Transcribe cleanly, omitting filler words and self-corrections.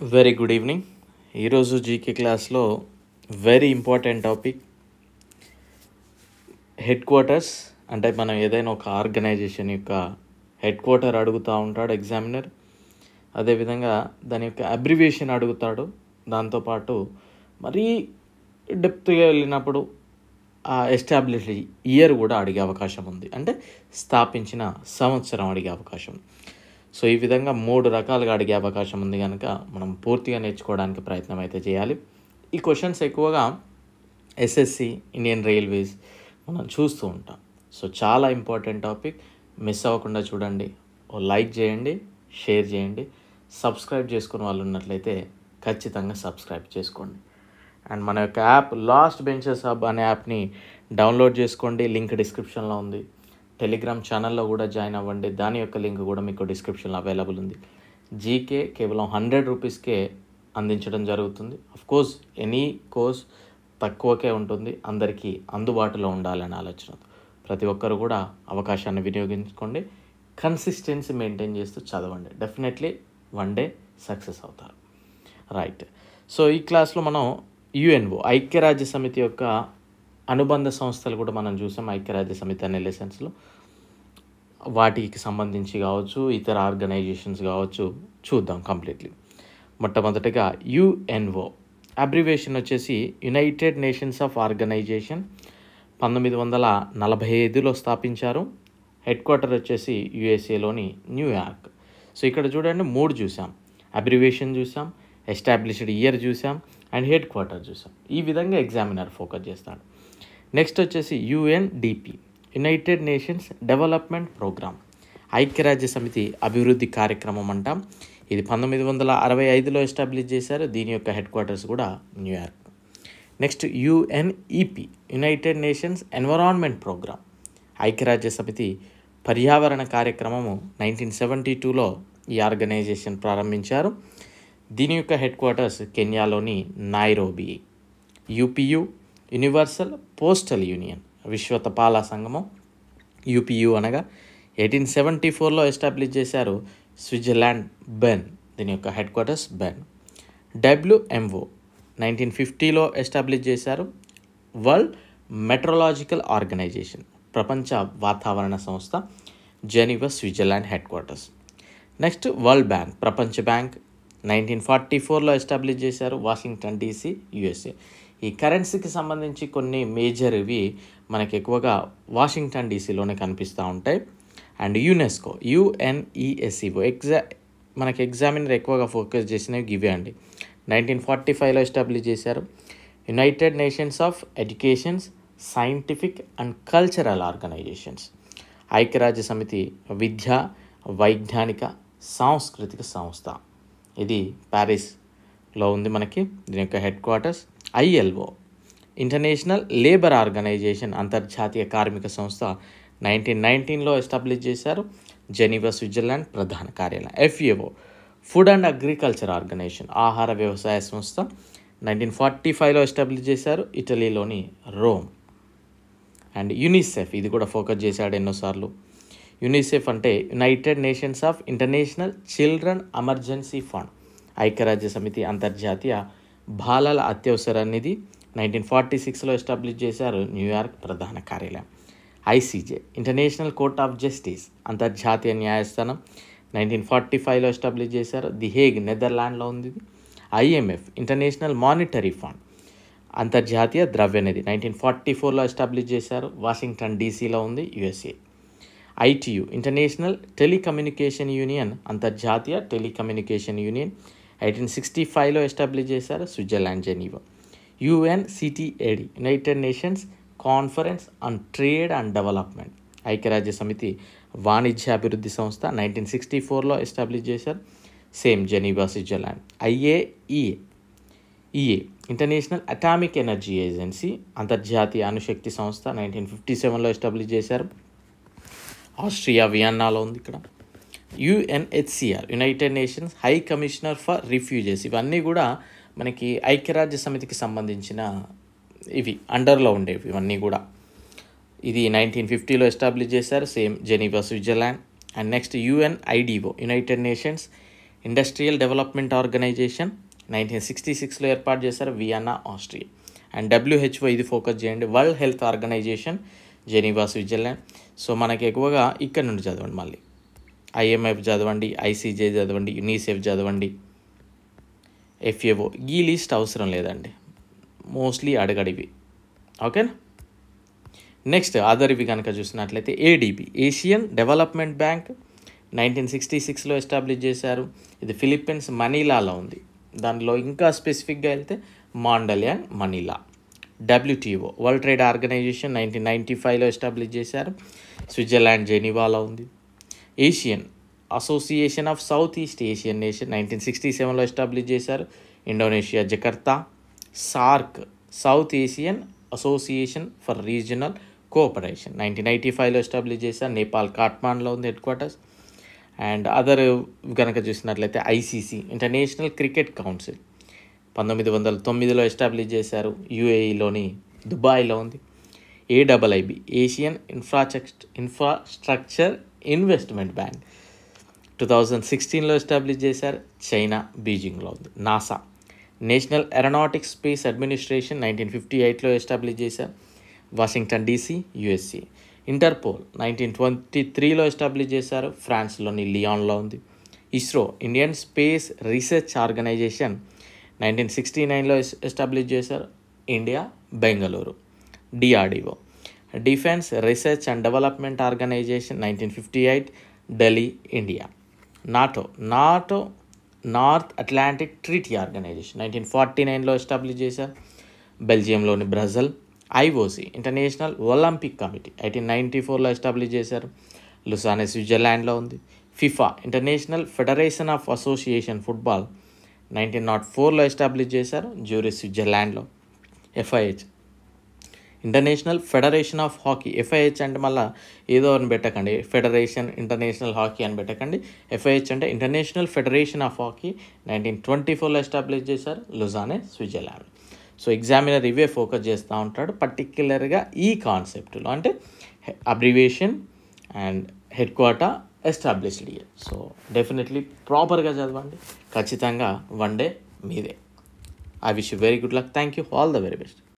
Very good evening. ఈరోజు GK క్లాస్లో very important topic head quarters. అంటే మనం ఏదైనా ఒక ఆర్గనైజేషన్ యొక్క హెడ్ క్వార్టర్ అడుగుతూ ఉంటాడు ఎగ్జామినర్. అదేవిధంగా దాని యొక్క అబ్రివియేషన్ అడుగుతాడు. దాంతోపాటు మరీ డెప్త్గా వెళ్ళినప్పుడు ఆ ఎస్టాబ్లిష్ ఇయర్ కూడా అడిగే అవకాశం ఉంది. అంటే స్థాపించిన సంవత్సరం అడిగే అవకాశం. సో ఈ విధంగా 3 రకాలుగా అడిగే అవకాశం ఉంది కనుక మనం పూర్తిగా నేర్చుకోవడానికి ప్రయత్నం అయితే చేయాలి. ఈ క్వశ్చన్స్ ఎక్కువగా ఎస్ఎస్సి, ఇండియన్ రైల్వేస్ మనం చూస్తూ ఉంటాం. సో చాలా ఇంపార్టెంట్ టాపిక్. మిస్ అవ్వకుండా చూడండి. ఓ లైక్ చేయండి, షేర్ చేయండి. సబ్స్క్రైబ్ చేసుకున్న వాళ్ళు ఉన్నట్లయితే ఖచ్చితంగా సబ్స్క్రైబ్ చేసుకోండి. అండ్ మన యొక్క యాప్ లాస్ట్ బెంచెస్ హబ్ అనే యాప్ని డౌన్లోడ్ చేసుకోండి. లింక్ డిస్క్రిప్షన్లో ఉంది. టెలిగ్రామ్ ఛానల్లో కూడా జాయిన్ అవ్వండి. దాని యొక్క లింక్ కూడా మీకు డిస్క్రిప్షన్లో అవైలబుల్ ఉంది. జీకే కేవలం 100 రూపీస్కే అందించడం జరుగుతుంది. కోర్స్ ఎనీ కోర్స్ తక్కువకే ఉంటుంది. అందరికీ అందుబాటులో ఉండాలనే ఆలోచన. ప్రతి ఒక్కరు కూడా అవకాశాన్ని వినియోగించుకోండి. కన్సిస్టెన్సీ మెయింటైన్ చేస్తూ చదవండి. డెఫినెట్లీ వన్ డే సక్సెస్ అవుతారు. రైట్. సో ఈ క్లాస్లో మనం యుఎన్ఓ ఐక్యరాజ్య సమితి యొక్క అనుబంధ సంస్థలు కూడా మనం చూసాం. ఐక్యరాజ్య సమితి అనే లెసన్స్లో వాటికి సంబంధించి కావచ్చు, ఇతర ఆర్గనైజేషన్స్ కావచ్చు చూద్దాం కంప్లీట్లీ. మొట్టమొదటిగా యుఎన్ఓ అబ్రివేషన్ వచ్చేసి యునైటెడ్ నేషన్స్ ఆఫ్ ఆర్గనైజేషన్. 1945లో స్థాపించారు. హెడ్ క్వార్టర్ వచ్చేసి యుఎస్ఏలోని న్యూయార్క్. సో ఇక్కడ చూడండి 3 చూసాం. అబ్రివేషన్ చూసాం, ఎస్టాబ్లిష్డ్ ఇయర్ చూసాం అండ్ హెడ్ క్వార్టర్ చూసాం. ఈ విధంగా ఎగ్జామినర్ ఫోకస్ చేస్తాడు. నెక్స్ట్ వచ్చేసి UNDP United Nations Development Programme. ఐక్యరాజ్య సమితి అభివృద్ధి కార్యక్రమం అంటాం. ఇది 1965లో ఎస్టాబ్లిష్ చేశారు. దీని యొక్క హెడ్ క్వార్టర్స్ కూడా New York. Next UNEP United Nations Environment Programme. ఐక్యరాజ్య సమితి పర్యావరణ కార్యక్రమము 1972లో ఈ ఆర్గనైజేషన్ ప్రారంభించారు. దీని యొక్క హెడ్ క్వార్టర్స్ కెన్యాలోని Nairobi. UPU Universal Postal Union విశ్వ తపాలా సంఘము. యూపీయు అనగా 1874లో ఎస్టాబ్లిష్ చేశారు. Switzerland Bern. దీని యొక్క హెడ్ క్వార్టర్స్ బెర్న్. డబ్ల్యూఎంఓ 1950లో ఎస్టాబ్లిష్ చేశారు. వరల్డ్ మెట్రలాజికల్ ఆర్గనైజేషన్ ప్రపంచ వాతావరణ సంస్థ. Geneva Switzerland headquarters. Next World Bank ప్రపంచ బ్యాంక్ 1944లో ఎస్టాబ్లిష్ చేశారు. Washington DC USA. ఈ కరెన్సీకి సంబంధించి కొన్ని మేజర్ ఇవి మనకి ఎక్కువగా వాషింగ్టన్ డీసీలోనే కనిపిస్తూ ఉంటాయి. అండ్ యునెస్కో యుఎన్ఈఎస్సిఓ మనకి ఎగ్జామినర్ ఎక్కువగా ఫోకస్ చేసినవి ఇవే అండి. 1945లో ఎస్టాబ్లిష్ చేశారు. United Nations of Educations, Scientific and Cultural Organisations. ఐక్యరాజ్య సమితి విద్య, వైజ్ఞానిక, సాంస్కృతిక సంస్థ. ఇది ప్యారిస్లో ఉంది మనకి. దీని యొక్క headquarters. ILO International Labour Organisation అంతర్జాతీయ కార్మిక సంస్థ 1919లో ఎస్టాబ్లిష్ చేశారు. జెనీవా స్విట్జర్లాండ్ ప్రధాన కార్యాలయం. FAO Food and Agriculture Organisation ఆహార వ్యవసాయ సంస్థ 1945లో ఎస్టాబ్లిష్ చేశారు. ఇటలీలోని రోమ్. అండ్ యునిసెఫ్ ఇది కూడా ఫోకస్ చేశాడు ఎన్నోసార్లు. యునిసెఫ్ అంటే United Nations of international children emergency fund. ఐక్యరాజ్య సమితి అంతర్జాతీయ బాలల అత్యవసర నిధి 1946లో ఎస్టాబ్లిష్ చేశారు. న్యూయార్క్ ప్రధాన కార్యాలయం. ICJ international court of justice అంతర్జాతీయ న్యాయస్థానం 1945లో ఎస్టాబ్లిష్ చేశారు. ది హేగ్ నెదర్లాండ్లో ఉంది. ఐఎంఎఫ్ ఇంటర్నేషనల్ మానిటరీ ఫండ్ అంతర్జాతీయ ద్రవ్యనిధి 1944లో ఎస్టాబ్లిష్ చేశారు. వాషింగ్టన్ డీసీలో ఉంది USA. ITU international telecommunication union అంతర్జాతీయ టెలికమ్యూనికేషన్ యూనియన్ 1865లో ఎస్టాబ్లిష్ చేశారు. Switzerland Geneva. UNCTAD United nations conference on trade and development. ఐక్యరాజ్య సమితి వాణిజ్య అభివృద్ధి సంస్థ 1964లో ఎస్టాబ్లిష్ చేశారు. Same Geneva Switzerland. EA international atomic energy agency అంతర్జాతీయ అణుశక్తి సంస్థ 1957లో ఎస్టాబ్లిష్ చేశారు. ఆస్ట్రియా వియన్నాలో ఉంది ఇక్కడ. UNHCR United nations high commissioner for refuses. ఇవన్నీ కూడా మనకి ఐక్యరాజ్య సమితికి సంబంధించిన ఇవి అండర్లో ఉండేవి ఇవన్నీ కూడా. ఇది 1950లో ఎస్టాబ్లిష్ చేశారు. Same Geneva Switzerland. And next UNIDO United Nations Industrial Development Organization 1966లో ఏర్పాటు చేశారు, వియన్నా, ఆస్ట్రియా. అండ్ WHO ఇది ఫోకస్ చేయండి, World Health Organization, Geneva, Switzerland. So మనకి ఎక్కువగా ఇక్కడ నుండి చదవండి, మళ్ళీ IMF చదవండి, ICJ చదవండి, యునిసెఫ్ చదవండి, FAO. ఈ లిస్ట్ అవసరం లేదండి, మోస్ట్లీ అడగడివి. ఓకేనా. నెక్స్ట్ అదర్ ఇవి కనుక చూసినట్లయితే ADB, ఏషియన్ డెవలప్మెంట్ బ్యాంక్, 1966లో ఎస్టాబ్లిష్ చేశారు. ఇది ఫిలిప్పీన్స్ మనీలాలో ఉంది. దానిలో ఇంకా స్పెసిఫిక్గా వెళ్తే Mandaluyong, Manila. WTO, World Trade Organization, 1995లో ఎస్టాబ్లిష్ చేశారు. స్విట్జర్లాండ్, జెనీవాలో ఉంది. Asian Association of South East Asian Nation, 1967లో ఎస్టాబ్లిష్ చేశారు. Indonesia, Jakarta. SAARC, South Asian Association for Regional Cooperation, 1995లో ఎస్టాబ్లిష్ చేశారు. నేపాల్, కాట్మాండ్లో ఉంది హెడ్ క్వార్టర్స్. అండ్ అదర్ కనుక చూసినట్లయితే ICC, ఇంటర్నేషనల్ క్రికెట్ కౌన్సిల్, 1909లో ఎస్టాబ్లిష్ చేశారు. UAEలోని దుబాయ్లో ఉంది. AIIB, Asian Infrastructure Investment Bank, 2016లో ఎస్టాబ్లిష్ చేశారు. చైనా, బీజింగ్లో ఉంది. NASA, National Aeronautics Space Administration, 1958లో ఎస్టాబ్లిష్ చేశారు. Washington DC, USA. ఇంటర్పోల్, 1923లో ఎస్టాబ్లిష్ చేశారు. ఫ్రాన్స్లోని లియాన్లో ఉంది. ISRO, Indian Space Research Organization, 1969లో ఎస్టాబ్లిష్ చేశారు. India, Bengaluru. DRDO, Defence Research and Development Organization, 1958, Delhi, India. NATO, North Atlantic Treaty Organization, 1949లో ఎస్టాబ్లిష్ చేశారు. బెల్జియంలోని బ్రజల్. IOC, ఇంటర్నేషనల్ ఒలింపిక్ కమిటీ, 1894లో ఎస్టాబ్లిష్ చేశారు. లుసానే, స్విట్జర్లాండ్లో ఉంది. FIFA, International Federation of Association Football, 1904లో establish చేశారు. జ్యూరిచ్, స్విట్జర్లాండ్లో. FIH, International Federation of Hockey. FIH అంటే మళ్ళీ ఏదో అని పెట్టకండి, ఫెడరేషన్ ఇంటర్నేషనల్ హాకీ అని పెట్టకండి. FIH అంటే ఇంటర్నేషనల్ ఫెడరేషన్ ఆఫ్ హాకీ, 1924లో ఎస్టాబ్లిష్ చేశారు. Lausanne, Switzerland. సో ఎగ్జామినర్ ఇవే ఫోకస్ చేస్తూ ఉంటాడు, పర్టిక్యులర్గా ఈ కాన్సెప్ట్లో, అంటే abbreviation and headquarter, established year. So definitely ప్రాపర్గా చదవండి, ఖచ్చితంగా వన్ డే మీదే. I wish you very good luck. Thank you, all the very best.